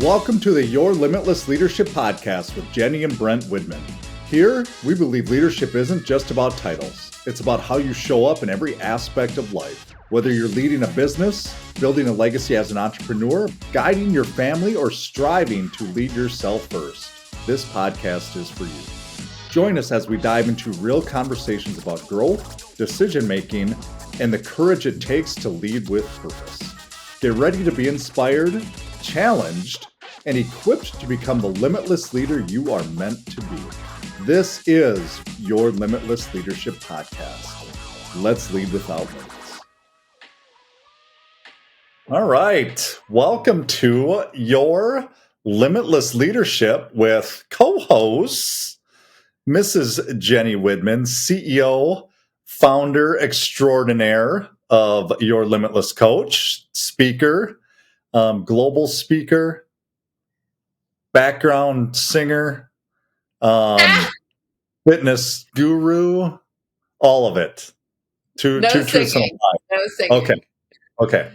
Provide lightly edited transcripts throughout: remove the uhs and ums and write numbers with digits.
Welcome to the Your Limitless Leadership Podcast with Jenny and Brent Widman. Here, we believe leadership isn't just about titles. It's about how you show up in every aspect of life. Whether you're leading a business, building a legacy as an entrepreneur, guiding your family, or striving to lead yourself first, this podcast is for you. Join us as we dive into real conversations about growth, decision-making, and the courage it takes to lead with purpose. Get ready to be inspired, challenged, and equipped to become the limitless leader you are meant to be. This is your Limitless Leadership Podcast. Let's lead without limits. All right. Welcome to your Limitless Leadership with co-hosts, Mrs. Jenny Widman, CEO, founder extraordinaire of Your Limitless Coach, speaker, global speaker, background singer, fitness guru, all of it. Two truths and a lie. No singing. Okay.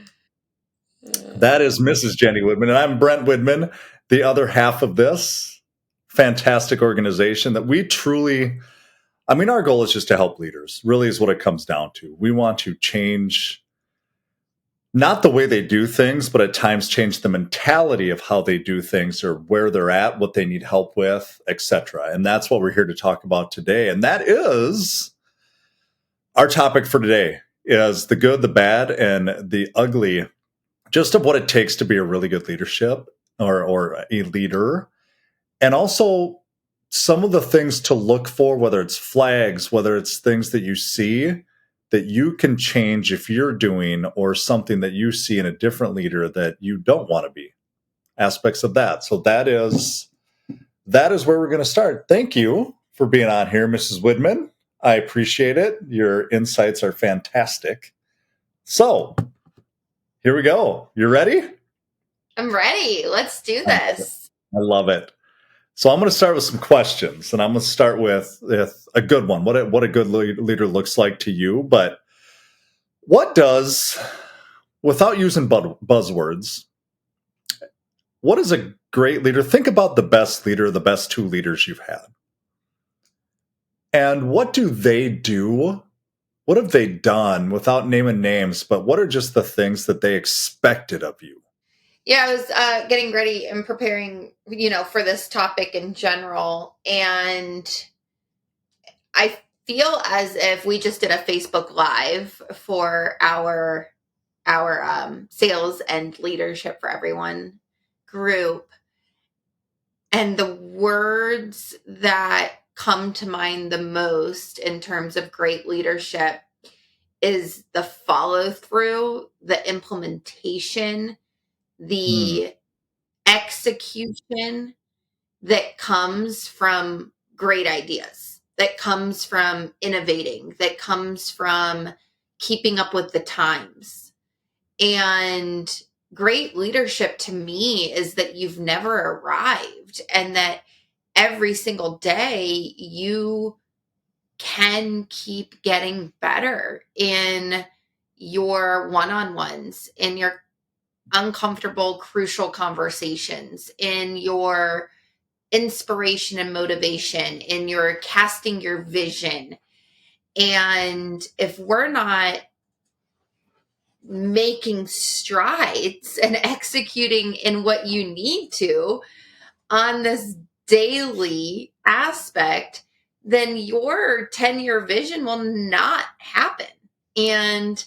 That is Mrs. Jenny Widman, and I'm Brent Widman, the other half of this fantastic organization that we truly, our goal is just to help leaders, really is what it comes down to. We want to change not the way they do things, but at times change the mentality of how they do things or where they're at, what they need help with, etc. And that's what we're here to talk about today. And that is our topic for today, is the good, the bad, and the ugly, just of what it takes to be a really good leadership or a leader. And also some of the things to look for, whether it's flags, whether it's things that you see that you can change if you're doing, or something that you see in a different leader that you don't want to be. Aspects of that. So that is where we're going to start. Thank you for being on here, Mrs. Widman. I appreciate it. Your insights are fantastic. So here we go. You ready? I'm ready. Let's do this. I love it. So I'm going to start with some questions, and I'm going to start with a good one. What a good leader looks like to you. But what does, without using buzzwords, what is a great leader? Think about the best leader, the best two leaders you've had. And what do they do? What have they done, without naming names, but what are just the things that they expected of you? Yeah, I was getting ready and preparing, for this topic in general. And I feel as if we just did a Facebook Live for our sales and leadership for everyone group. And the words that come to mind the most in terms of great leadership is the follow through, the implementation, the execution that comes from great ideas, that comes from innovating, that comes from keeping up with the times. And great leadership to me is that you've never arrived, and that every single day you can keep getting better in your one-on-ones, in your uncomfortable, crucial conversations, in your inspiration and motivation, in your casting your vision. And if we're not making strides and executing in what you need to on this daily aspect, then your 10-year vision will not happen. And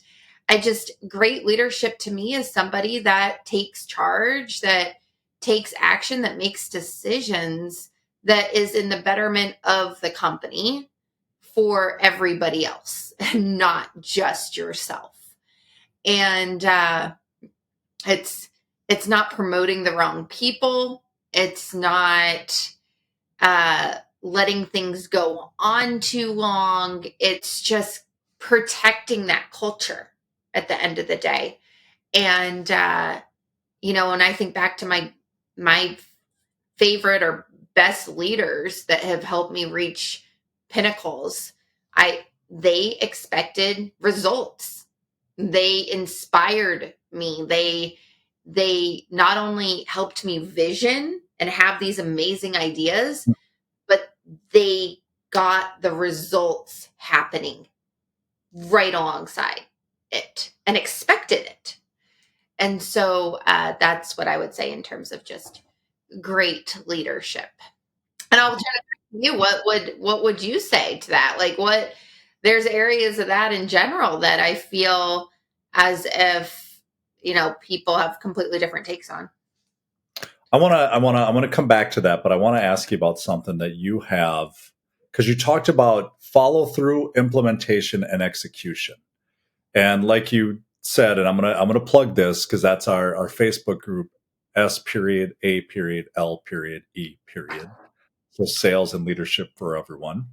great leadership to me is somebody that takes charge, that takes action, that makes decisions, that is in the betterment of the company for everybody else and not just yourself. And it's not promoting the wrong people. It's not letting things go on too long. It's just protecting that culture at the end of the day. And, when I think back to my favorite or best leaders that have helped me reach pinnacles, they expected results. They inspired me. They they not only helped me vision and have these amazing ideas, but they got the results happening right alongside it and expected it. And so that's what I would say in terms of just great leadership. And I'll turn it to you. What would you say to that? Like, what, there's areas of that in general that I feel as if, people have completely different takes on. I want to come back to that, but I want to ask you about something that you have, because you talked about follow through, implementation, and execution. And like you said, and I'm gonna plug this because that's our Facebook group, S period A period L period E period. So sales and leadership for everyone.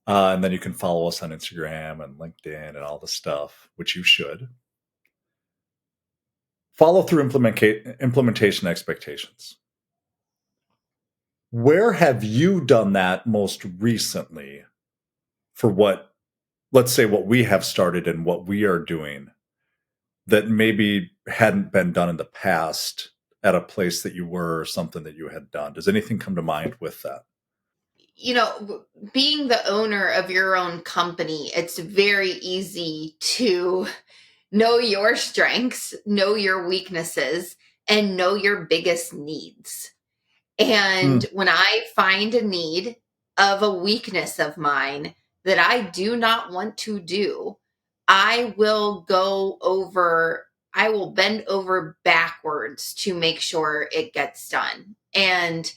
And then you can follow us on Instagram and LinkedIn and all the stuff, which you should. Follow through implementation expectations. Where have you done that most recently for what, let's say, what we have started and what we are doing that maybe hadn't been done in the past at a place that you were or something that you had done? Does anything come to mind with that? Being the owner of your own company, it's very easy to know your strengths, know your weaknesses, and know your biggest needs. Mm, And when I find a need of a weakness of mine that I do not want to do, I will bend over backwards to make sure it gets done. And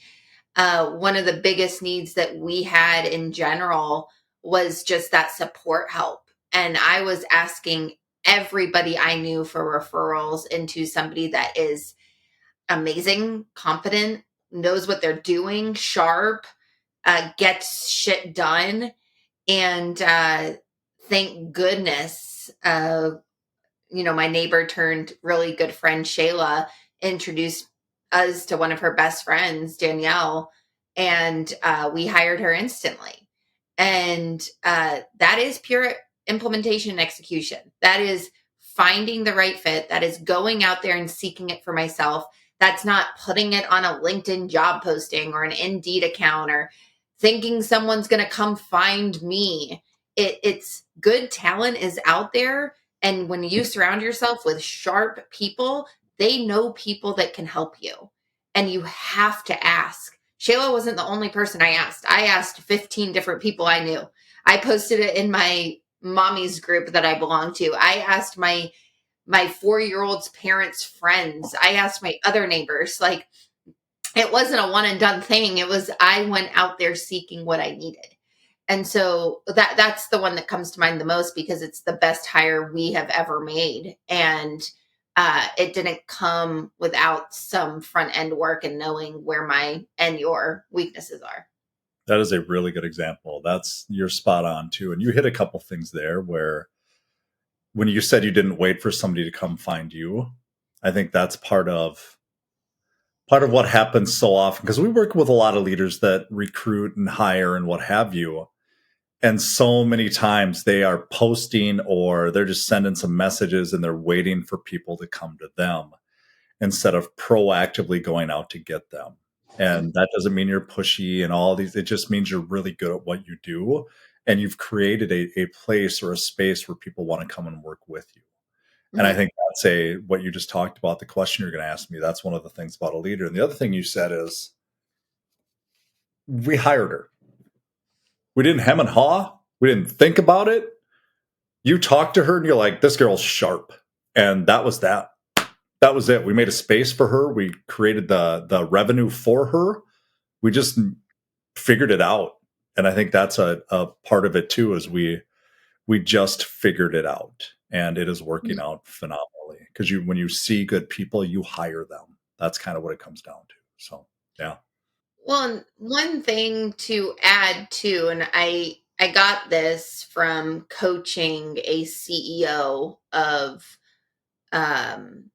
one of the biggest needs that we had in general was just that support help. And I was asking everybody I knew for referrals into somebody that is amazing, competent, knows what they're doing, sharp, gets shit done. And thank goodness, my neighbor turned really good friend Shayla introduced us to one of her best friends, Danielle, and we hired her instantly. And that is pure implementation and execution. That is finding the right fit. That is going out there and seeking it for myself. That's not putting it on a LinkedIn job posting or an Indeed account or thinking someone's going to come find me. It's good talent is out there, and when you surround yourself with sharp people, they know people that can help you. And you have to ask. Shayla wasn't the only person I asked. I asked 15 different people I knew. I posted it in my mommy's group that I belong to. I asked my 4-year-old's parents' friends. I asked my other neighbors. Like, it wasn't a one and done thing. It was I went out there seeking what I needed. And so that's the one that comes to mind the most because it's the best hire we have ever made. And it didn't come without some front end work and knowing where my and your weaknesses are. that is a really good example. That's, you're spot on too. And you hit a couple things there where when you said you didn't wait for somebody to come find you, I think that's part of what happens so often because we work with a lot of leaders that recruit and hire and what have you. And so many times they are posting or they're just sending some messages and they're waiting for people to come to them instead of proactively going out to get them. And that doesn't mean you're pushy and all these, it just means you're really good at what you do. And you've created a place or a space where people want to come and work with you. And I Mhm. think that's what you just talked about, the question you're going to ask me. That's one of the things about a leader. And the other thing you said is we hired her. We didn't hem and haw. We didn't think about it. You talk to her and you're like, this girl's sharp. And that was that. That was it. We made a space for her. We created the revenue for her. We just figured it out. And I think that's a part of it too, is we just figured it out. And it is working out phenomenally. Because when you see good people, you hire them. That's kind of what it comes down to. So yeah. Well, one thing to add too, and I got this from coaching a CEO of um,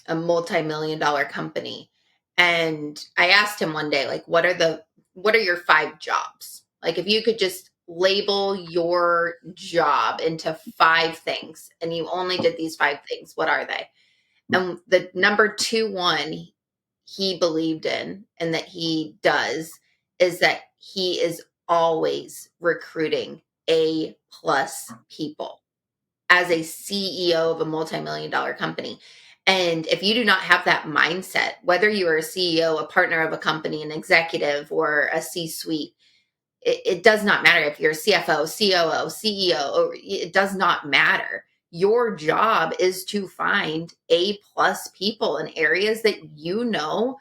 a multi-million dollar company, and I asked him one day, like, what are your 5 jobs? Like, if you could just label your job into 5 things, and you only did these 5 things, what are they? And the number two one he believed in and that he does is that he is always recruiting A plus people as a CEO of a multi-million dollar company. And if you do not have that mindset, whether you are a CEO, a partner of a company, an executive, or a C suite, it does not matter if you're a CFO, COO, CEO, or it does not matter. Your job is to find A plus people in areas that you know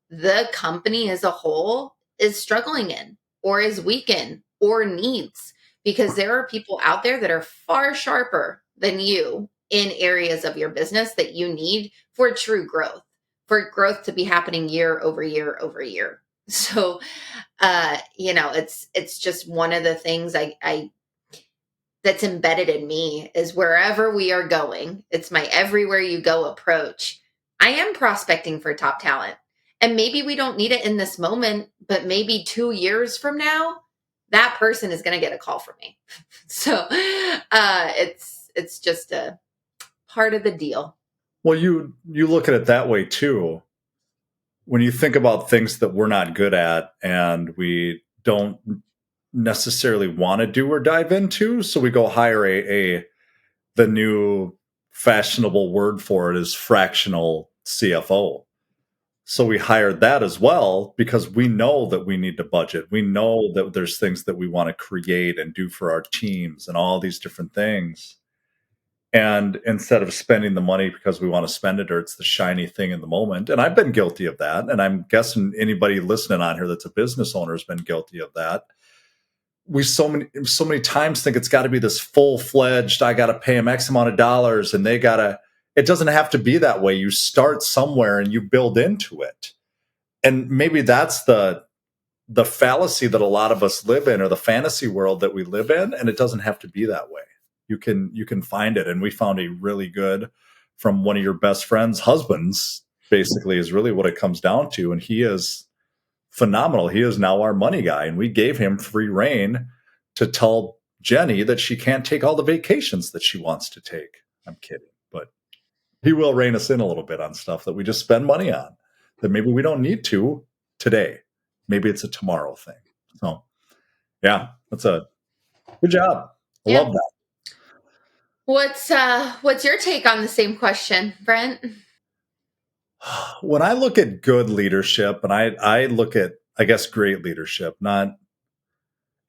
the company as a whole is struggling in or is weak in or needs, because there are people out there that are far sharper than you in areas of your business that you need for true growth, for growth to be happening year over year over year. So it's just one of the things I that's embedded in me is wherever we are going, it's my everywhere you go approach. I am prospecting for top talent. And maybe we don't need it in this moment, but maybe 2 years from now, that person is going to get a call from me. So it's just a part of the deal. Well, you look at it that way too. When you think about things that we're not good at and we don't necessarily want to do or dive into, so we go hire a the new fashionable word for it is fractional CFO. So we hired that as well because we know that we need to budget. We know that there's things that we want to create and do for our teams and all these different things. And instead of spending the money because we want to spend it or it's the shiny thing in the moment, and I've been guilty of that, and I'm guessing anybody listening on here that's a business owner has been guilty of that. We so many times think it's got to be this full-fledged, I got to pay them X amount of dollars and they got to, it doesn't have to be that way. You start somewhere and you build into it. And maybe that's the fallacy that a lot of us live in, or the fantasy world that we live in, and it doesn't have to be that way. You can find it. And we found a really good, from one of your best friends' husbands, basically, is really what it comes down to. And he is phenomenal. He is now our money guy. And we gave him free reign to tell Jenny that she can't take all the vacations that she wants to take. I'm kidding, but he will rein us in a little bit on stuff that we just spend money on that maybe we don't need to today. Maybe it's a tomorrow thing. So yeah, that's a good job. I Yeah. love that. What's your take on the same question, Brent? When I look at good leadership, and I look at, I guess, great leadership, not,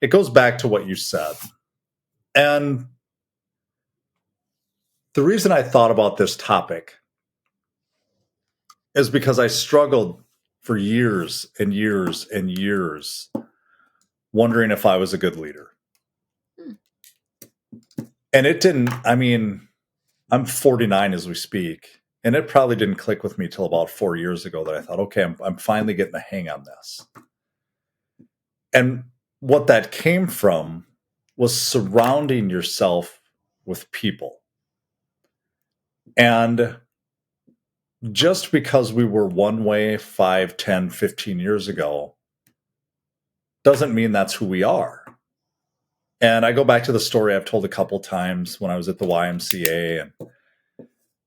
it goes back to what you said. And the reason I thought about this topic is because I struggled for years and years and years wondering if I was a good leader. And it didn't, I mean, I'm 49 as we speak, and it probably didn't click with me till about 4 years ago that I thought, okay, I'm finally getting a hang on this. And what that came from was surrounding yourself with people. And just because we were one way 5, 10, 15 years ago doesn't mean that's who we are. And I go back to the story I've told a couple times when I was at the YMCA, and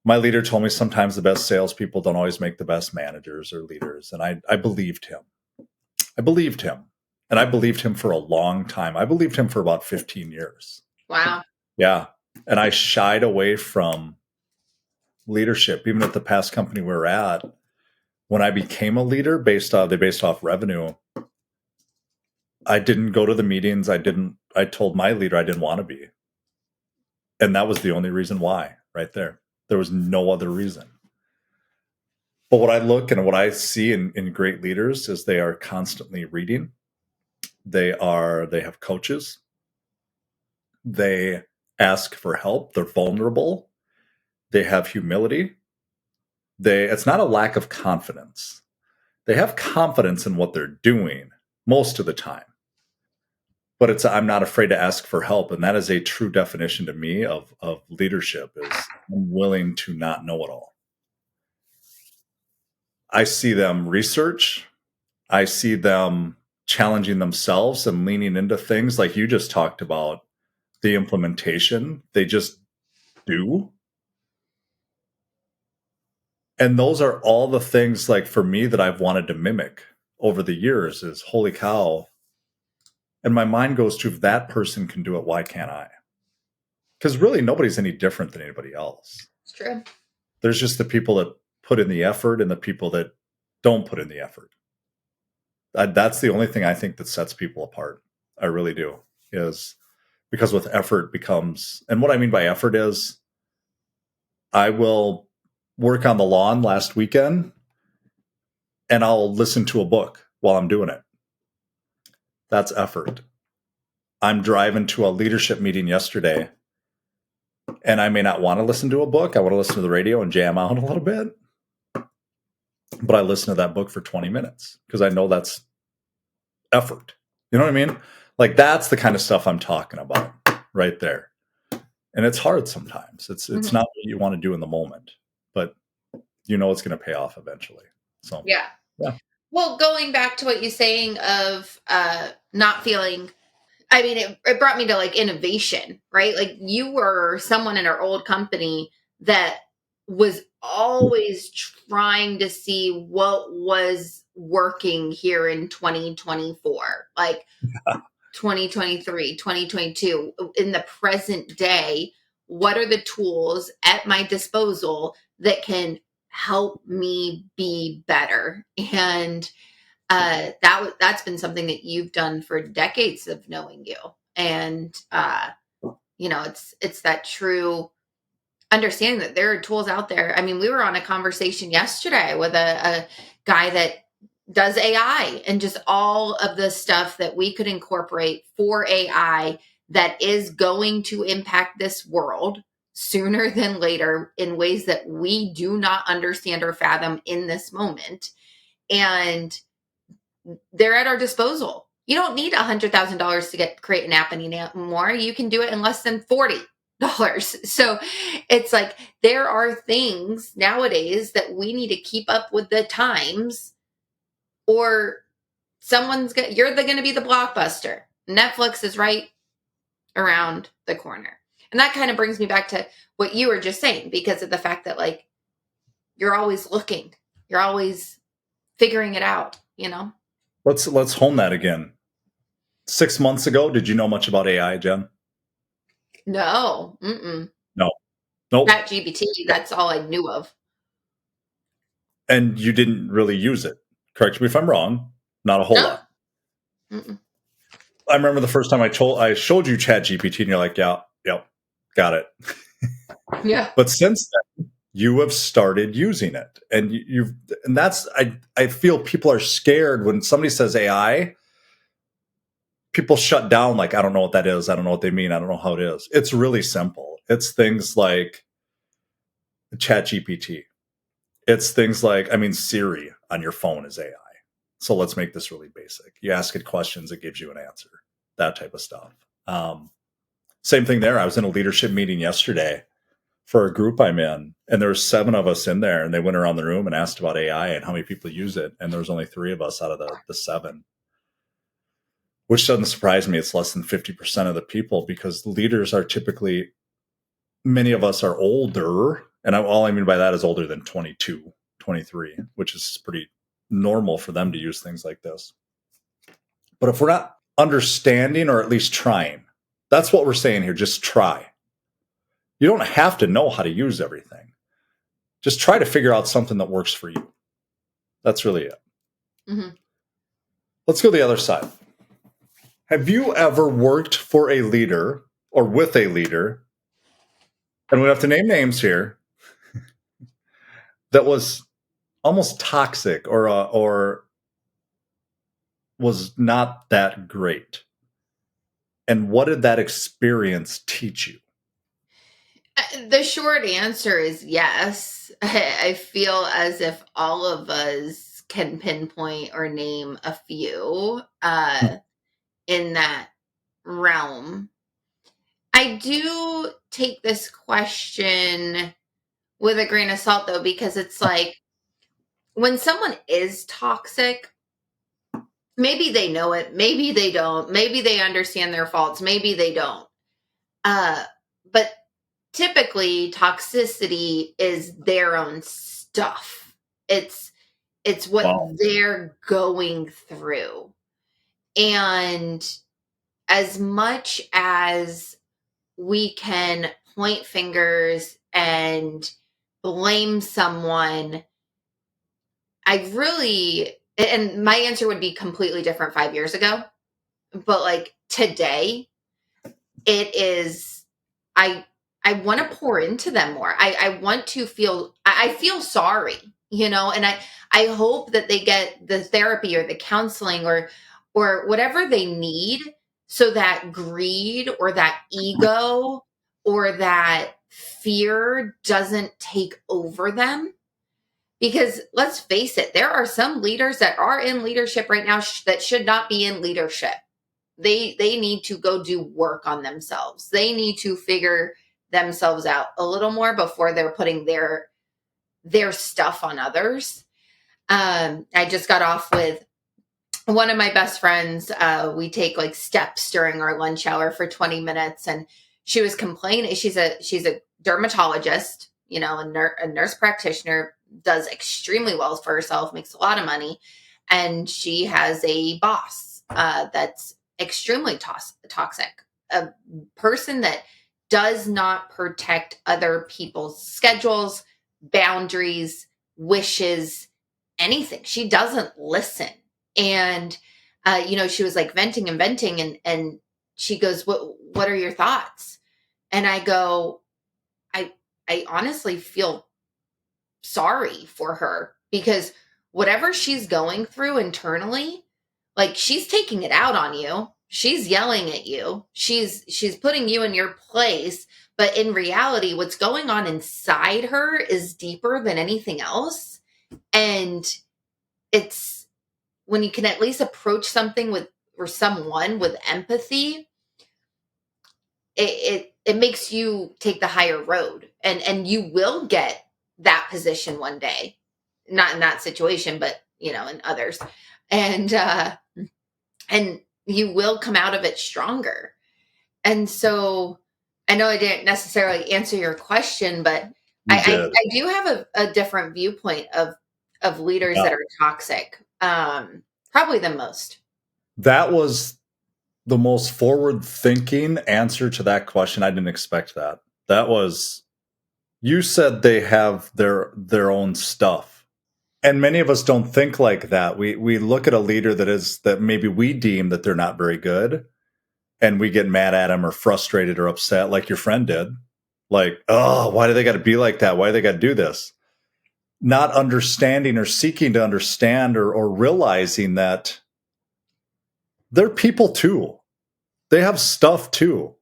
my leader told me sometimes the best salespeople don't always make the best managers or leaders. And I believed him. I believed him. And I believed him for a long time. I believed him for about 15 years. Wow. Yeah. And I shied away from leadership, even at the past company we were at. When I became a leader, they based off revenue, I didn't go to the meetings. I told my leader I didn't want to be. And that was the only reason why, right there. There was no other reason. But what I look and what I see in great leaders is they are constantly reading. They have coaches. They ask for help. They're vulnerable. They have humility. It's not a lack of confidence. They have confidence in what they're doing most of the time. But I'm not afraid to ask for help. And that is a true definition to me of leadership, is I'm willing to not know it all. I see them research. I see them challenging themselves and leaning into things like you just talked about, the implementation. They just do. And those are all the things, like, for me, that I've wanted to mimic over the years is, holy cow. And my mind goes to, if that person can do it, why can't I? Because really nobody's any different than anybody else. It's true. There's just the people that put in the effort and the people that don't put in the effort. That's the only thing I think that sets people apart. I really do. Is because with effort becomes, and what I mean by effort is, I will work on the lawn last weekend and I'll listen to a book while I'm doing it. That's effort. I'm driving to a leadership meeting yesterday and I may not want to listen to a book. I want to listen to the radio and jam out a little bit. But I listen to that book for 20 minutes because I know that's effort. You know what I mean? Like, that's the kind of stuff I'm talking about right there. And it's hard sometimes. It's not what you want to do in the moment, but you know it's going to pay off eventually. So Yeah. Well, going back to what you're saying of not feeling, I mean, it brought me to like innovation, right? Like, you were someone in our old company that was always trying to see what was working here in 2024, like 2023, 2022, in the present day. What are the tools at my disposal that can help me be better? And that's been something that you've done for decades of knowing you. And it's that true understanding that there are tools out there. I mean, we were on a conversation yesterday with a guy that does AI and just all of the stuff that we could incorporate for AI that is going to impact this world sooner than later in ways that we do not understand or fathom in this moment. And they're at our disposal. You don't need $100,000 to create an app anymore. You can do it in less than $40. So it's like, there are things nowadays that we need to keep up with the times, or you're going to be the blockbuster. Netflix is right around the corner. And that kind of brings me back to what you were just saying, because of the fact that, like, you're always looking, you're always figuring it out, you know? let's hone that again. 6 months ago, did you know much about AI, Jen? No. Mm-mm. No. Nope. That GPT, that's all I knew of. And you didn't really use it. Correct me if I'm wrong. Not a whole lot. Mm-mm. I remember the first time I showed you Chat GPT and you're like, yeah, yep, got it. Yeah. But since then, you have started using it. And and that's, I feel people are scared when somebody says AI. People shut down, like, I don't know what that is. I don't know what they mean. I don't know how it is. It's really simple. It's things like Chat GPT. It's things like, I mean, Siri on your phone is AI. So let's make this really basic. You ask it questions, it gives you an answer, that type of stuff. Same thing there. I was in a leadership meeting yesterday for a group I'm in, and there were 7 of us in there, and they went around the room and asked about AI and how many people use it. And there was only 3 of us out of the 7, which doesn't surprise me. It's less than 50% of the people, because leaders are typically, many of us are older. And all I mean by that is older than 22, 23, which is pretty normal for them to use things like this. But if we're not understanding, or at least trying, that's what we're saying here. Just try. You don't have to know how to use everything. Just try to figure out something that works for you. That's really it. Mm-hmm. Let's go to the other side. Have you ever worked for a leader or with a leader, and we have to name names here, that was almost toxic or was not that great? And what did that experience teach you? The short answer is yes. I feel as if all of us can pinpoint or name a few in that realm. I do take this question with a grain of salt, though, because it's like, when someone is toxic, maybe they know it, maybe they don't, maybe they understand their faults, maybe they don't. But typically, toxicity is their own stuff. It's what Wow. they're going through. And as much as we can point fingers and blame someone, I really, and my answer would be completely different 5 years ago, but like today, it is, I, I want to pour into them more. I want to feel, I feel sorry, and I hope that they get the therapy or the counseling or whatever they need so that greed or that ego or that fear doesn't take over them. Because let's face it, there are some leaders that are in leadership right now that should not be in leadership. They need to go do work on themselves. They need to figure themselves out a little more before they're putting their stuff on others. I just got off with one of my best friends. We take like steps during our lunch hour for 20 minutes, and she was complaining. She's a dermatologist, a nurse practitioner, does extremely well for herself, makes a lot of money, and she has a boss that's extremely toxic, a person that does not protect other people's schedules, boundaries, wishes, anything. She doesn't listen. And she was like venting and venting, and she goes, what are your thoughts? And I go, I honestly feel sorry for her, because whatever she's going through internally, like, she's taking it out on you. She's yelling at you. She's putting you in your place, but in reality, what's going on inside her is deeper than anything else. And it's when you can at least approach something with or someone with empathy, it makes you take the higher road, and you will get that position one day, not in that situation, but in others, and and you will come out of it stronger. And so I know I didn't necessarily answer your question, but You did. I do have a different viewpoint of leaders Yeah. that are toxic, probably the most. That was the most forward thinking answer to that question. I didn't expect that. That was, you said they have their own stuff. And many of us don't think like that. We look at a leader that maybe we deem that they're not very good, and we get mad at them or frustrated or upset, like your friend did. Like, oh, why do they got to be like that? Why do they got to do this? Not understanding or seeking to understand or realizing that they're people too. They have stuff too.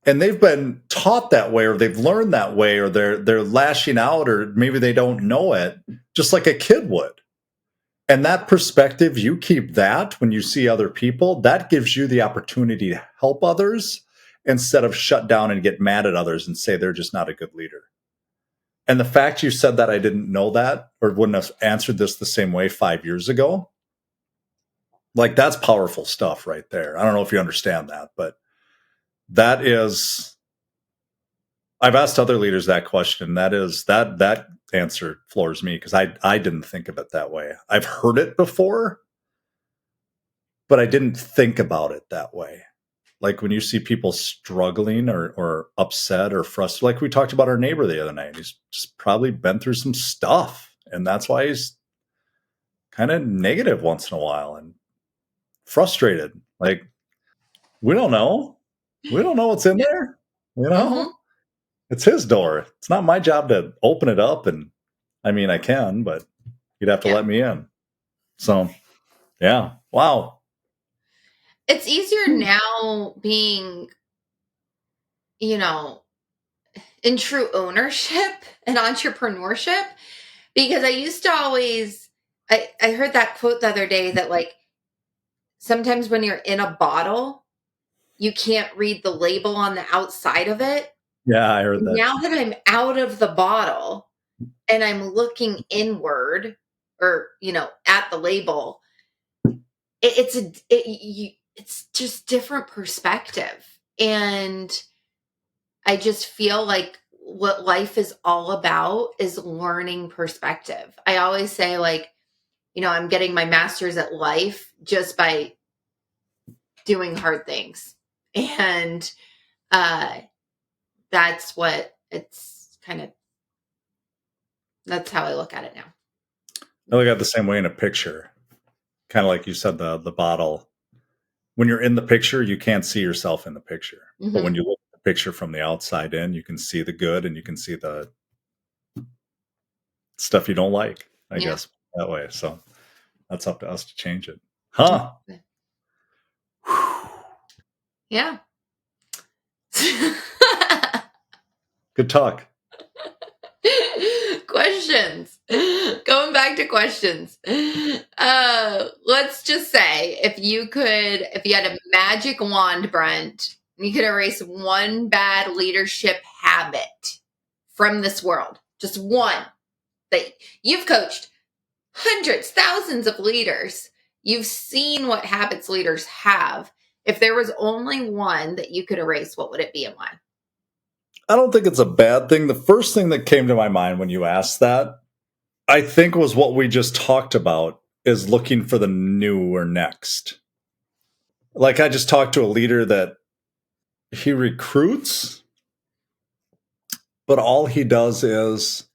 And they've been taught that way, or they've learned that way, or they're lashing out, or maybe they don't know it, just like a kid would. And that perspective, you keep that when you see other people, that gives you the opportunity to help others instead of shut down and get mad at others and say they're just not a good leader. And the fact you said that, I didn't know that, or wouldn't have answered this the same way 5 years ago. Like, that's powerful stuff right there. I don't know if you understand that, but that is, I've asked other leaders that question. That answer floors me, because I didn't think of it that way. I've heard it before, but I didn't think about it that way. Like, when you see people struggling or upset or frustrated, like we talked about our neighbor the other night, he's just probably been through some stuff, and that's why he's kind of negative once in a while and frustrated. Like, we don't know. We don't know what's in there. You Hmm. know, it's his door. It's not my job to open it up. And I mean, I can, but you'd have to Yeah. let me in. So, yeah. Wow. It's easier now being, you know, in true ownership and entrepreneurship, because I used to always, I heard that quote the other day that, like, sometimes when you're in a bottle, you can't read the label on the outside of it. Yeah, I heard that Now too. that I'm out of the bottle and I'm looking inward, or, at the label, it's just different perspective. And I just feel like what life is all about is learning perspective. I always say, like, I'm getting my master's at life just by doing hard things. And that's what it's kind of, that's how I look at it now. I look at it the same way in a picture. Kind of like you said, the bottle. When you're in the picture, you can't see yourself in the picture. Mm-hmm. But when you look at the picture from the outside in, you can see the good and you can see the stuff you don't like, I guess, that way. So that's up to us to change it. Huh? Yeah. Good talk. Questions. Going back to questions. Let's just say if you had a magic wand, Brent, you could erase one bad leadership habit from this world. Just one. That you've coached hundreds, thousands of leaders. You've seen what habits leaders have. If there was only one that you could erase, what would it be and why? I don't think it's a bad thing. The first thing that came to my mind when you asked that, I think, was what we just talked about, is looking for the new or next. Like, I just talked to a leader that he recruits, but all he does is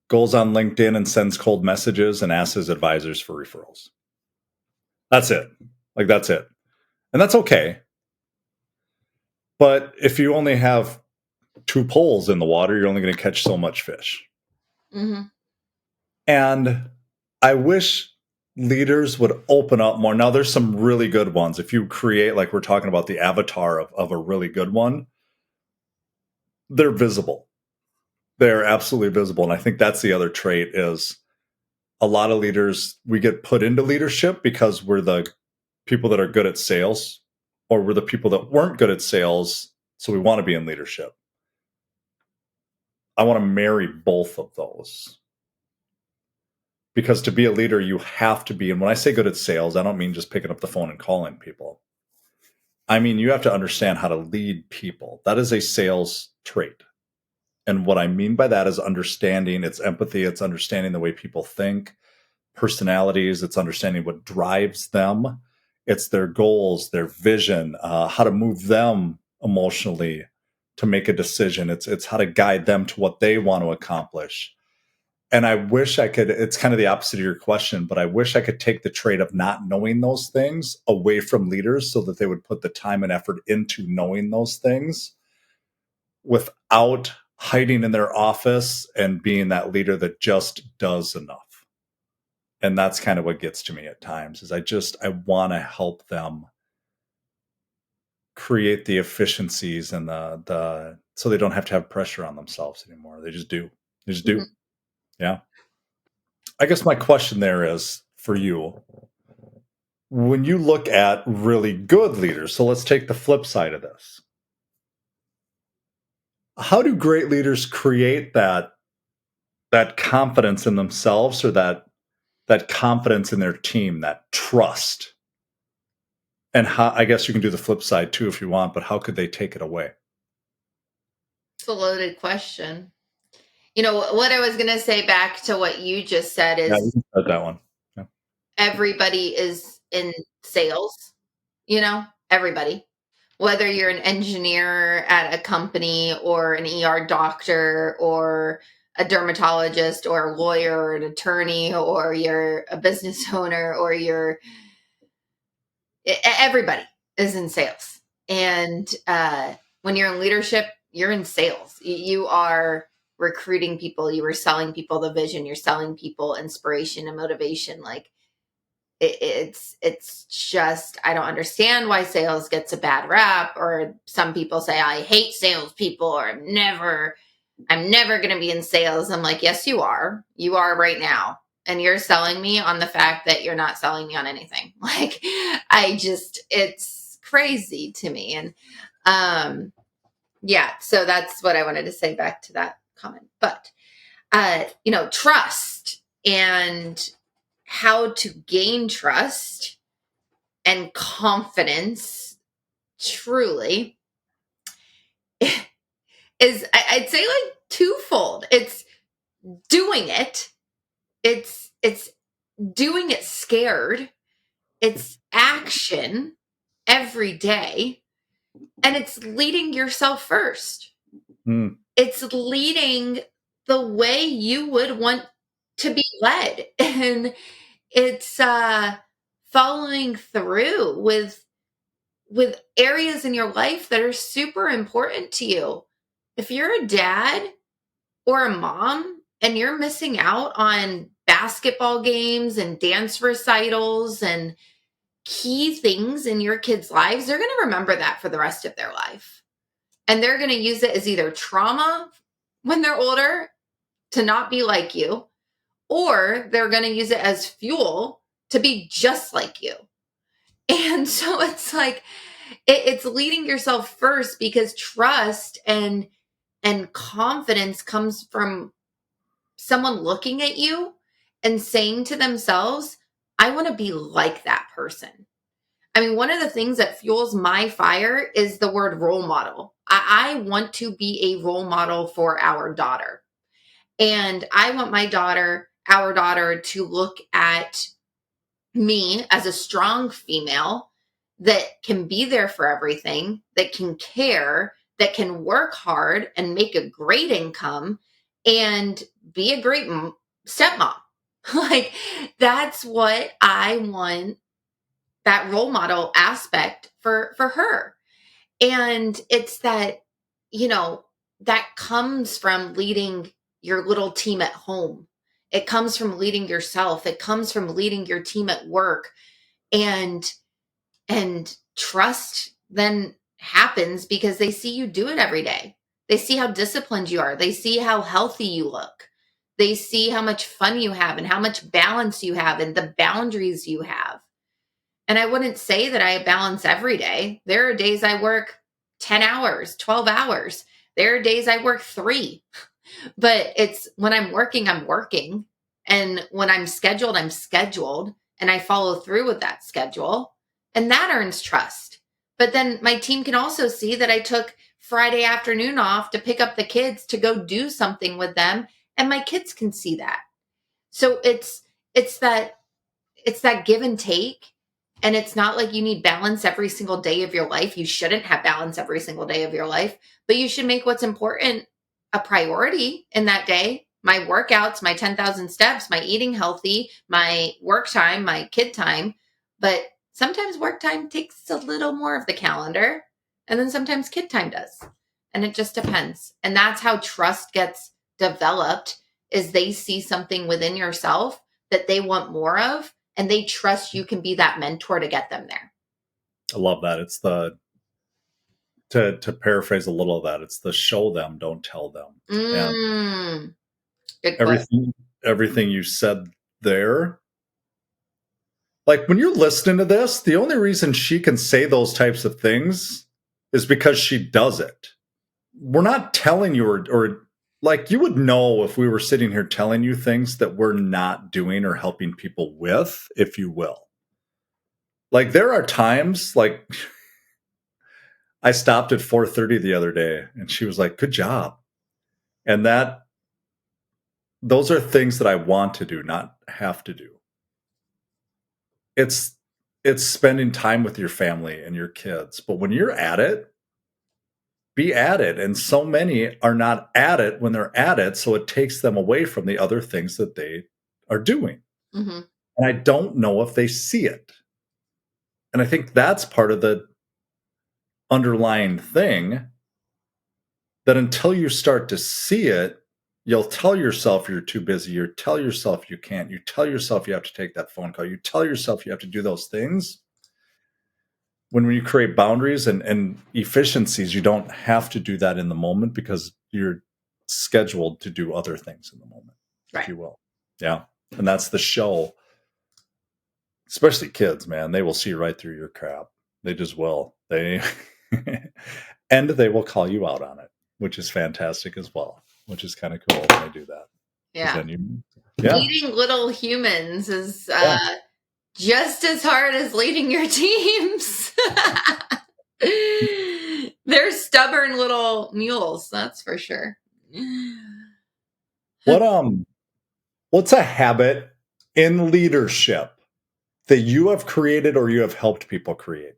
goes on LinkedIn and sends cold messages and asks his advisors for referrals. That's it. Like, that's it. And that's okay. But if you only have 2 poles in the water, you're only going to catch so much fish. Mm-hmm. And I wish leaders would open up more. Now, there's some really good ones. If you create, like we're talking about, the avatar of a really good one, they're visible. They're absolutely visible. And I think that's the other trait, is a lot of leaders, we get put into leadership because we're the people that are good at sales, or we're the people that weren't good at sales, so we want to be in leadership. I want to marry both of those. Because to be a leader, you have to be, and when I say good at sales, I don't mean just picking up the phone and calling people. I mean, you have to understand how to lead people. That is a sales trait. And what I mean by that is understanding, it's empathy, it's understanding the way people think, personalities, it's understanding what drives them, it's their goals, their vision, how to move them emotionally to make a decision. It's how to guide them to what they want to accomplish. And I wish I could, it's kind of the opposite of your question, but I wish I could take the trait of not knowing those things away from leaders so that they would put the time and effort into knowing those things without hiding in their office and being that leader that just does enough. And that's kind of what gets to me at times, is I want to help them create the efficiencies and the so they don't have to have pressure on themselves anymore. They just do. They just do. Mm-hmm. Yeah. I guess my question there is for you, when you look at really good leaders, so let's take the flip side of this. How do great leaders create that confidence in themselves, or that confidence in their team, that trust? And how, I guess you can do the flip side too if you want, but how could they take it away? It's a loaded question. What I was going to say back to what you just said Yeah, we is can start that one. Yeah. everybody is in sales, everybody. Whether you're an engineer at a company or an ER doctor or a dermatologist or a lawyer or an attorney, or you're a business owner, or everybody is in sales. And when you're in leadership, you're in sales. You are recruiting people, you are selling people the vision, you're selling people inspiration and motivation. Like, it's just, I don't understand why sales gets a bad rap. Or some people say, I hate salespeople, or I'm never going to be in sales. I'm like, yes, you are right now. And you're selling me on the fact that you're not selling me on anything. Like, it's crazy to me. And yeah, so that's what I wanted to say back to that comment. But trust and how to gain trust and confidence, truly, is, I'd say, like twofold. It's doing it. It's doing it scared. It's action every day, and it's leading yourself first. Mm. It's leading the way you would want to be led. And it's following through with areas in your life that are super important to you. If you're a dad or a mom and you're missing out on basketball games and dance recitals and key things in your kids' lives, they're going to remember that for the rest of their life. And they're going to use it as either trauma when they're older to not be like you, or they're going to use it as fuel to be just like you. And so it's like, it's leading yourself first, because trust and confidence comes from someone looking at you and saying to themselves, I want to be like that person. I mean, one of the things that fuels my fire is the word role model. I want to be a role model for our daughter. And I want our daughter, to look at me as a strong female that can be there for everything, that can care, that can work hard and make a great income and be a great stepmom. Like, that's what I want, that role model aspect for her. And it's that, that comes from leading your little team at home. It comes from leading yourself. It comes from leading your team at work. And trust then happens because they see you do it every day. They see how disciplined you are. They see how healthy you look. They see how much fun you have and how much balance you have and the boundaries you have. And I wouldn't say that I balance every day. There are days I work 10 hours, 12 hours. There are days I work 3. But it's when I'm working, I'm working. And when I'm scheduled, I'm scheduled. And I follow through with that schedule. And that earns trust. But then my team can also see that I took Friday afternoon off to pick up the kids to go do something with them. And my kids can see that. So it's that give and take. And it's not like you need balance every single day of your life. You shouldn't have balance every single day of your life, but you should make what's important a priority in that day. My workouts, my 10,000 steps, my eating healthy, my work time, my kid time. But sometimes work time takes a little more of the calendar, and then sometimes kid time does. And it just depends. And that's how trust gets developed, is they see something within yourself that they want more of, and they trust you can be that mentor to get them there. I love that. It's the, to paraphrase a little of that, it's the show them, don't tell them. And everything you said there, like when you're listening to this, the only reason she can say those types of things is because she does it. We're not telling you, or like, you would know if we were sitting here telling you things that we're not doing or helping people with, if you will. Like, there are times, like, I stopped at 4:30 the other day and she was like, good job. And those are things that I want to do, not have to do. It's spending time with your family and your kids. But when you're at it, be at it. And so many are not at it when they're at it. So it takes them away from the other things that they are doing. Mm-hmm. And I don't know if they see it. And I think that's part of the underlying thing, that until you start to see it, you'll tell yourself you're too busy. You tell yourself you can't. You tell yourself you have to take that phone call. You tell yourself you have to do those things. When you create boundaries and efficiencies, you don't have to do that in the moment because you're scheduled to do other things in the moment, right, if you will. Yeah. And that's the show. Especially kids, man. They will see right through your crap. They just will. And they will call you out on it, which is fantastic as well, which is kind of cool when they do that. Yeah. Yeah. Leading little humans is just as hard as leading your teams. They're stubborn little mules, that's for sure. What what's a habit in leadership that you have created or you have helped people create?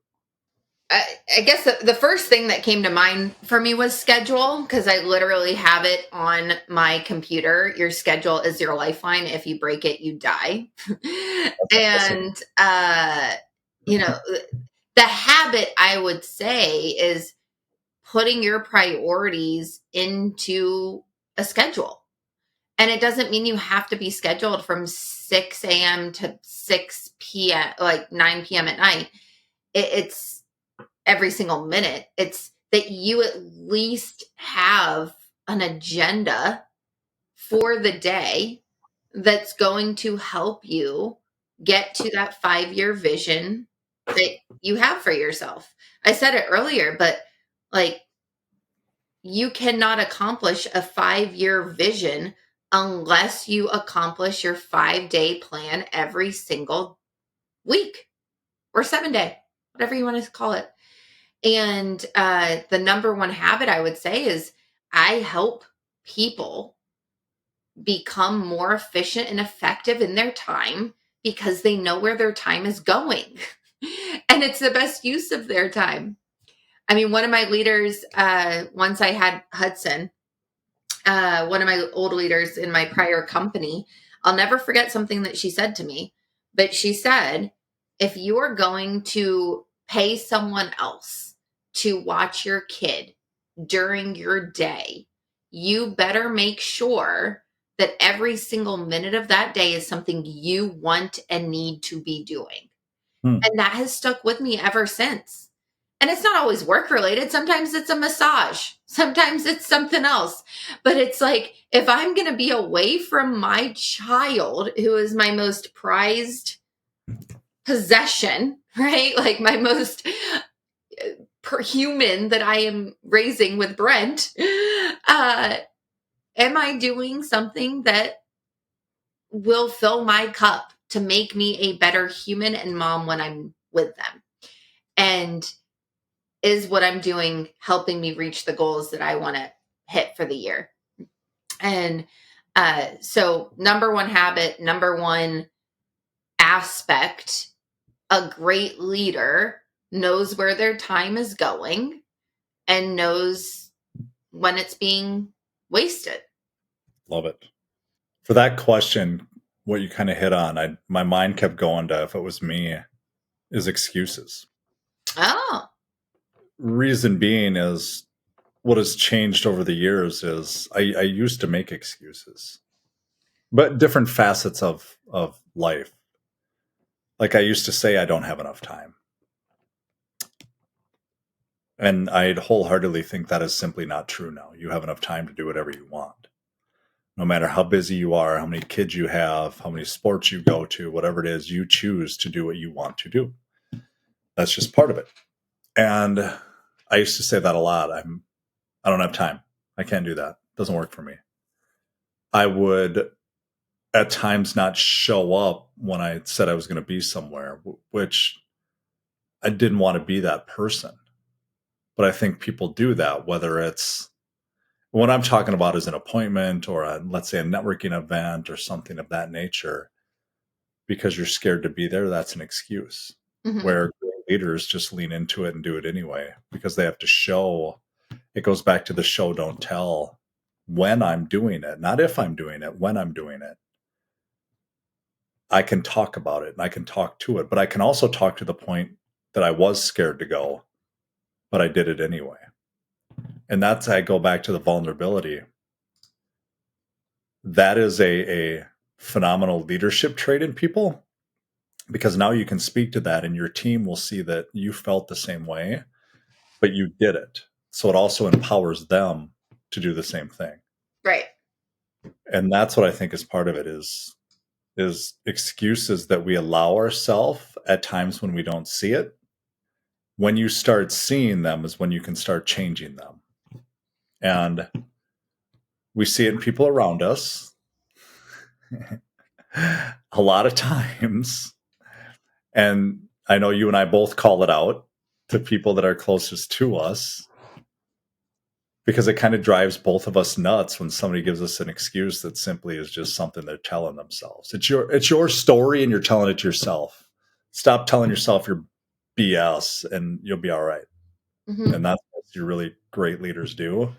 I guess the first thing that came to mind for me was schedule, because I literally have it on my computer. Your schedule is your lifeline. If you break it, you die. Awesome. And, you know, the habit I would say is putting your priorities into a schedule. And it doesn't mean you have to be scheduled from 6 a.m. to 6 p.m., like 9 p.m. at night. It's every single minute. It's that you at least have an agenda for the day that's going to help you get to that 5 year vision that you have for yourself. I said it earlier, but like, you cannot accomplish a 5 year vision unless you accomplish your 5 day plan every single week or 7 day, whatever you want to call it. And the number one habit I would say is I help people become more efficient and effective in their time because they know where their time is going. And it's the best use of their time. I mean, one of my leaders, once I had Hudson, one of my old leaders in my prior company, I'll never forget something that she said to me. But she said, if you are going to pay someone else to watch your kid during your day, you better make sure that every single minute of that day is something you want and need to be doing. Hmm. And that has stuck with me ever since. And it's not always work related. Sometimes it's a massage. Sometimes it's something else. But it's like, if I'm going to be away from my child, who is my most prized possession, right? Like my most human that I am raising with Brent, am I doing something that will fill my cup to make me a better human and mom when I'm with them? And is what I'm doing helping me reach the goals that I want to hit for the year? And so, number one habit, number one aspect, a great leader knows where their time is going and knows when it's being wasted. Love it. For that question, what you kind of hit on, my mind kept going to, if it was me, is excuses. Oh, Reason being is what has changed over the years is I used to make excuses, but different facets of life. Like I used to say, I don't have enough time. And I'd wholeheartedly think that is simply not true now. You have enough time to do whatever you want. No matter how busy you are, how many kids you have, how many sports you go to, whatever it is, you choose to do what you want to do. That's just part of it. And I used to say that a lot. I don't have time. I can't do that. It doesn't work for me. I would at times not show up when I said I was going to be somewhere, which I didn't want to be that person. But I think people do that, whether it's what I'm talking about is an appointment or let's say a networking event or something of that nature, because you're scared to be there. That's an excuse. mm-hmm. Where great leaders just lean into it and do it anyway because they have to show. It goes back to the show, don't tell. When I'm doing it, not if I'm doing it, when I'm doing it, I can talk about it and I can talk to it, but I can also talk to the point that I was scared to go, but I did it anyway. And that's, I go back to the vulnerability. That is a phenomenal leadership trait in people because now you can speak to that and your team will see that you felt the same way, but you did it. So it also empowers them to do the same thing. Right. And that's what I think is part of it is excuses that we allow ourselves at times when we don't see it. When you start seeing them is when you can start changing them. And we see it in people around us a lot of times. And I know you and I both call it out to people that are closest to us. because it kind of drives both of us nuts when somebody gives us an excuse that simply is just something they're telling themselves. It's your story and you're telling it to yourself. Stop telling yourself your BS and you'll be all right. Mm-hmm. And that's what your really great leaders do,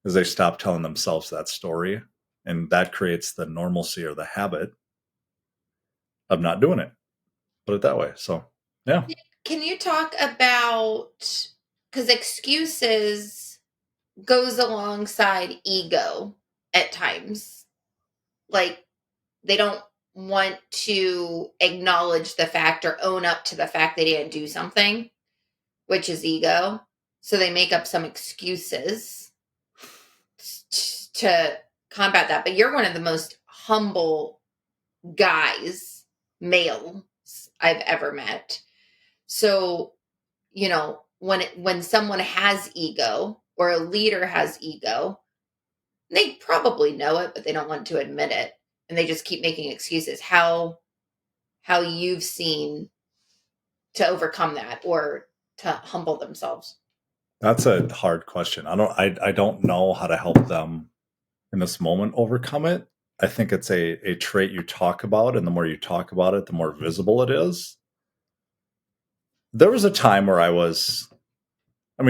is they stop telling themselves that story, and that creates the normalcy or the habit of not doing it. Put it that way. So, yeah. Can you talk about, because excuses goes alongside ego at times, like they don't want to acknowledge the fact or own up to the fact they didn't do something, which is ego. So they make up some excuses to combat that. But you're one of the most humble guys, males I've ever met. So, when someone has ego or a leader has ego, they probably know it, but they don't want to admit it, and they just keep making excuses. How you've seen to overcome that or to humble themselves? That's a hard question. I don't know how to help them in this moment overcome it. I think it's a trait you talk about, and the more you talk about it, the more visible it is. There was a time where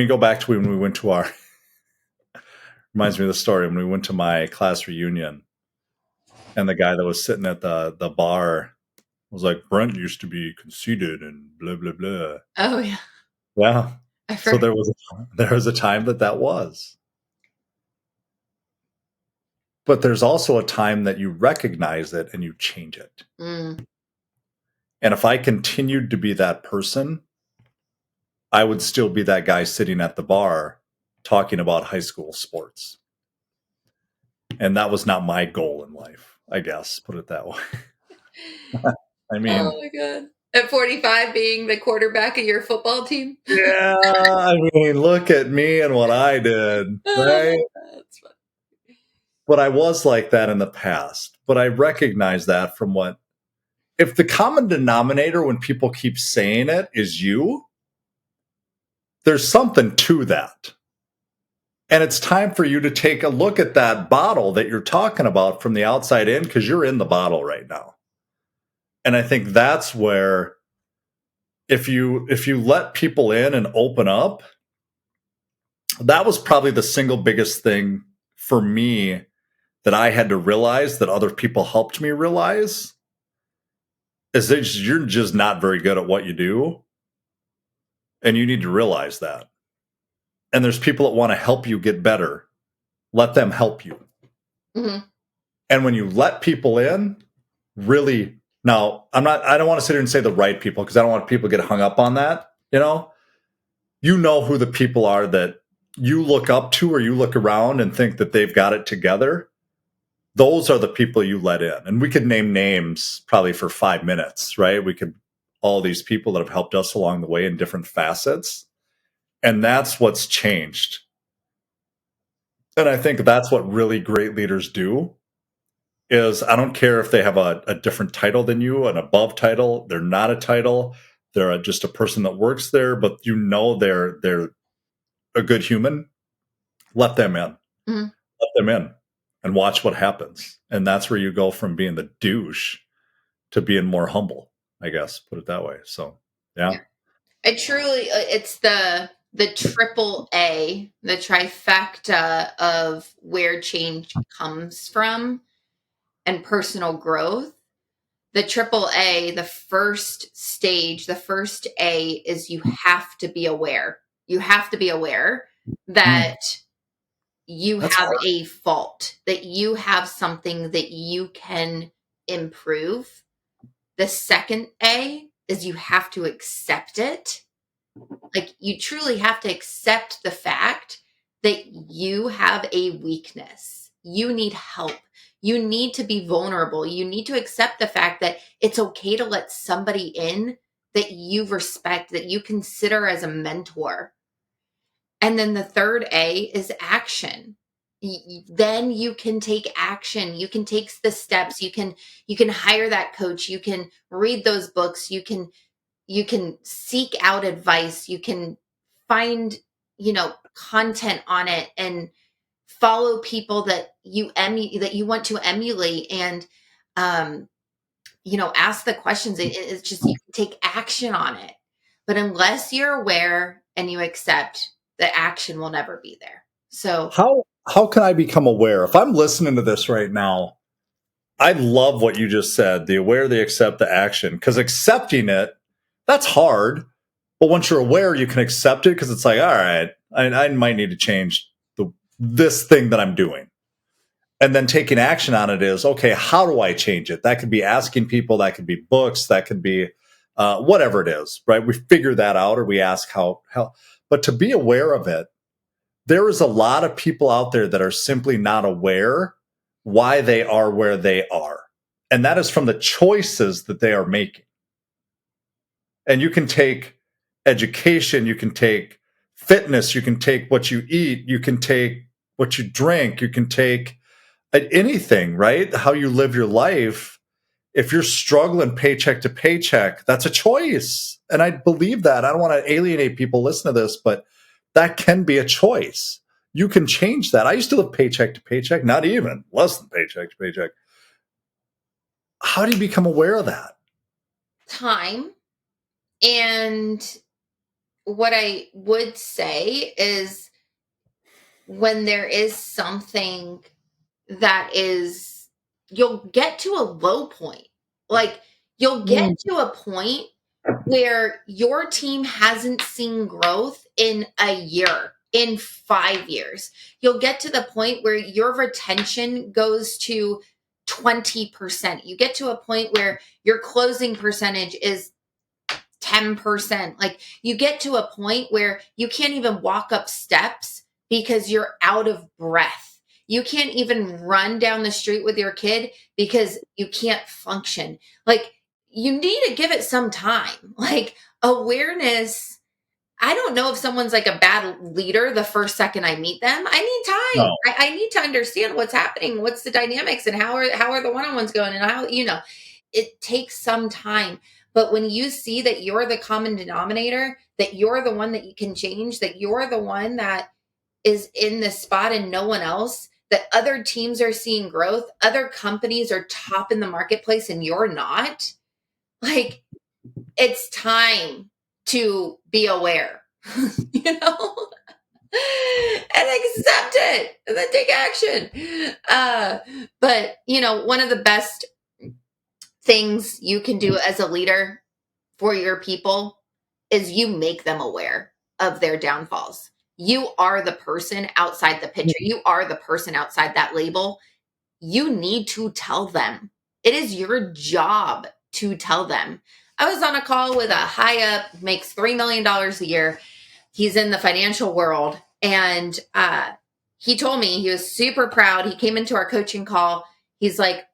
go back to when we went to our, reminds me of the story when we went to my class reunion, and the guy that was sitting at the bar was like, Brent used to be conceited and blah, blah, blah. Oh yeah. Yeah. I So forgot. there was a time that was. But there's also a time that you recognize it and you change it. Mm. And if I continued to be that person, I would still be that guy sitting at the bar talking about high school sports. And that was not my goal in life, I guess, put it that way. I Oh mean, my god. At 45 being the quarterback of your football team? yeah, I mean, look at me and what I did, right? That's fun. But I was like that in the past. But I recognize that from if the common denominator when people keep saying it is you, there's something to that. And it's time for you to take a look at that bottle that you're talking about from the outside in, because you're in the bottle right now. And I think that's where if you let people in and open up, that was probably the single biggest thing for me that I had to realize, that other people helped me realize, is that you're just not very good at what you do. And you need to realize that. And there's people that want to help you get better. Let them help you. Mm-hmm. And when you let people in, really, now I don't want to sit here and say the right people, because I don't want people to get hung up on that. You know who the people are that you look up to, or you look around and think that they've got it together. Those are the people you let in. And we could name names probably for 5 minutes, right? All these people that have helped us along the way in different facets. And that's what's changed. And I think that's what really great leaders do. Is I don't care if they have a different title than you, an above title. They're not a title. They're just a person that works there, but they're a good human. Let them in. Mm-hmm. Let them in and watch what happens. And that's where you go from being the douche to being more humble, I guess, put it that way. So, yeah. It truly, it's the triple A, the trifecta of where change comes from and personal growth. The triple A, the first stage, the first A is you have to be aware. You have to be aware that you That's have hard. a fault, that you have something that you can improve. The second A is you have to accept it. Like, you truly have to accept the fact that you have a weakness. You need help. You need to be vulnerable. You need to accept the fact that it's okay to let somebody in that you respect, that you consider as a mentor. And then the third A is action. Then you can take action. You can take the steps. You can hire that coach. You can read those books. You can seek out advice. You can find, content on it and follow people that you want to emulate, and ask the questions. It's just, you can take action on it. But unless you're aware and you accept, the action will never be there. So How can I become aware? If I'm listening to this right now, I love what you just said, the aware, the accept, the action. Because accepting it, that's hard. But once you're aware, you can accept it, because it's like, all right, I might need to change this thing that I'm doing. And then taking action on it is, okay, how do I change it? That could be asking people, that could be books, that could be whatever it is, right? We figure that out, or we ask how. But to be aware of it, there is a lot of people out there that are simply not aware why they are where they are. And that is from the choices that they are making. And you can take education, you can take fitness, you can take what you eat, you can take what you drink, you can take anything, right? How you live your life. If you're struggling paycheck to paycheck, that's a choice. And I believe that. I don't want to alienate people listening to this, but that can be a choice. You can change that. I used to live paycheck to paycheck, not even less than paycheck to paycheck. How do you become aware of that? time. And what I would say is, when there is something that is, you'll get to a low point. Like, you'll get to a point where your team hasn't seen growth in a year, in 5 years. You'll get to the point where your retention goes to 20%. You get to a point where your closing percentage is 10%. Like, you get to a point where you can't even walk up steps because you're out of breath. You can't even run down the street with your kid because you can't function. Like, you need to give it some time. Like, awareness. I don't know if someone's like a bad leader the first second I meet them. I need time. No. I need to understand what's happening, what's the dynamics, and how are the one-on-ones going, and how, it takes some time. But when you see that you're the common denominator, that you're the one that you can change, that you're the one that is in this spot and no one else, that other teams are seeing growth, other companies are top in the marketplace and you're not, like, it's time to be aware, you know, and accept it and then take action. But, one of the best things you can do as a leader for your people is you make them aware of their downfalls. You are the person outside the picture. You are the person outside that label. You need to tell them. It is your job to tell them. I was on a call with a high up, makes $3 million a year. He's in the financial world. And he told me he was super proud. He came into our coaching call. He's like,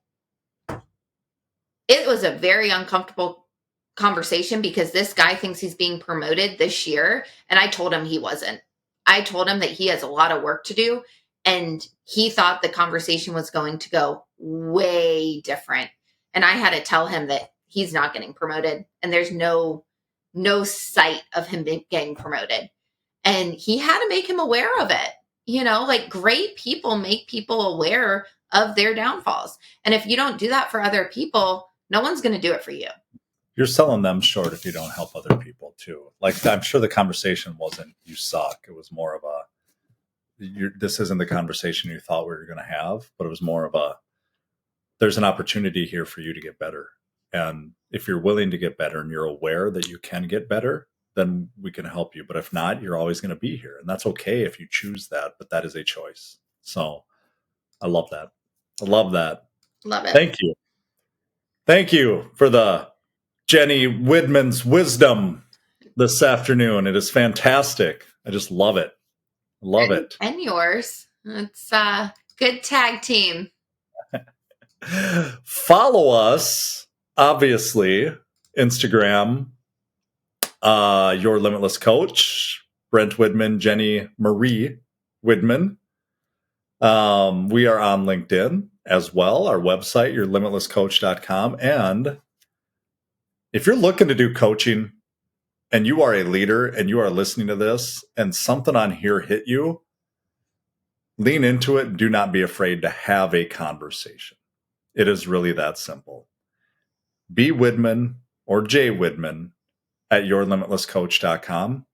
it was a very uncomfortable conversation because this guy thinks he's being promoted this year. And I told him he wasn't. I told him that he has a lot of work to do. And he thought the conversation was going to go way different. And I had to tell him that he's not getting promoted. And there's no sight of him getting promoted. And he had to make him aware of it. Like, great people make people aware of their downfalls. And if you don't do that for other people, no one's going to do it for you. You're selling them short if you don't help other people too. Like, I'm sure the conversation wasn't "you suck." It was more of a, this isn't the conversation you thought we were going to have, but it was more of a, there's an opportunity here for you to get better. And if you're willing to get better and you're aware that you can get better, then we can help you. But if not, you're always going to be here. And that's okay if you choose that, but that is a choice. So I love that. I love that. Love it. Thank you. Thank you for the Jenny Widman's wisdom this afternoon. It is fantastic. I just love it. Love it. And yours. It's a good tag team. Follow us, obviously, Instagram, Your Limitless Coach, Brent Widman, Jenny Marie Widman. We are on LinkedIn as well, our website, yourlimitlesscoach.com. And if you're looking to do coaching, and you are a leader and you are listening to this and something on here hit you, lean into it. Do not be afraid to have a conversation. It is really that simple. B. Widman or J. Widman at yourlimitlesscoach.com.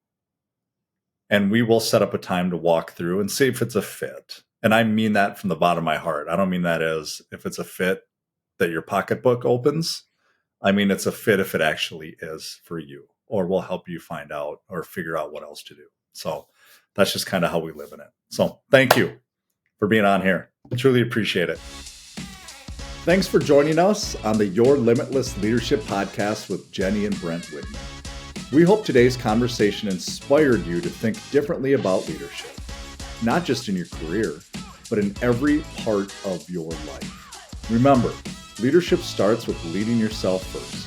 And we will set up a time to walk through and see if it's a fit. And I mean that from the bottom of my heart. I don't mean that as if it's a fit that your pocketbook opens. I mean, it's a fit if it actually is for you, or we'll help you find out or figure out what else to do. So that's just kind of how we live in it. So thank you for being on here. I truly appreciate it. Thanks for joining us on the Your Limitless Leadership Podcast with Jenny and Brent Widman. We hope today's conversation inspired you to think differently about leadership, not just in your career, but in every part of your life. Remember, leadership starts with leading yourself first.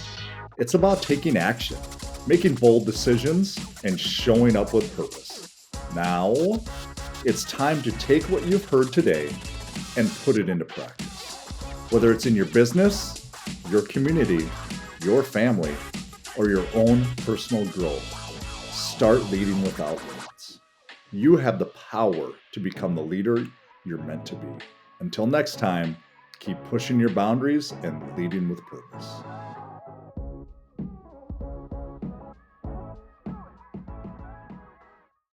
It's about taking action, making bold decisions, and showing up with purpose. Now, it's time to take what you've heard today and put it into practice. Whether it's in your business, your community, your family, or your own personal growth, start leading without limits. You have the power to become the leader you're meant to be. Until next time, keep pushing your boundaries and leading with purpose.